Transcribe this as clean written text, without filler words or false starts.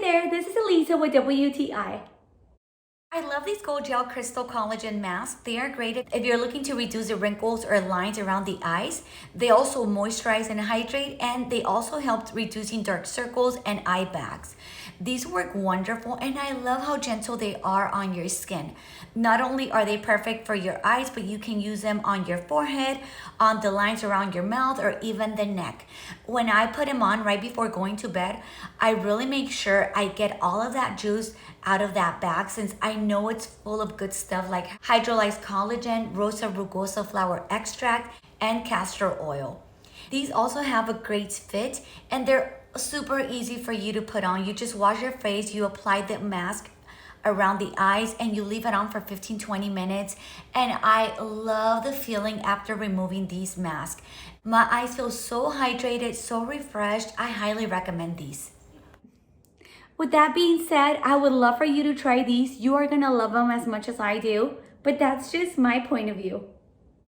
there, this is Elisa with WTI. I love these Gold Gel Crystal Collagen masks. They are great if you're looking to reduce the wrinkles or lines around the eyes. They also moisturize and hydrate, and they also help reducing dark circles and eye bags. These work wonderful, and I love how gentle they are on your skin. Not only are they perfect for your eyes, but you can use them on your forehead, on the lines around your mouth, or even the neck. When I put them on right before going to bed, I really make sure I get all of that juice out of that bag, since I know it's full of good stuff like hydrolyzed collagen, rosa rugosa flower extract, and castor oil. These also have a great fit, and they're super easy for you to put on. You just wash your face, you apply the mask around the eyes, and you leave it on for 15-20 minutes. And I love the feeling after removing these masks. My eyes feel so hydrated, so refreshed. I highly recommend these. With that being said, I would love for you to try these. You are gonna love them as much as I do, but that's just my point of view.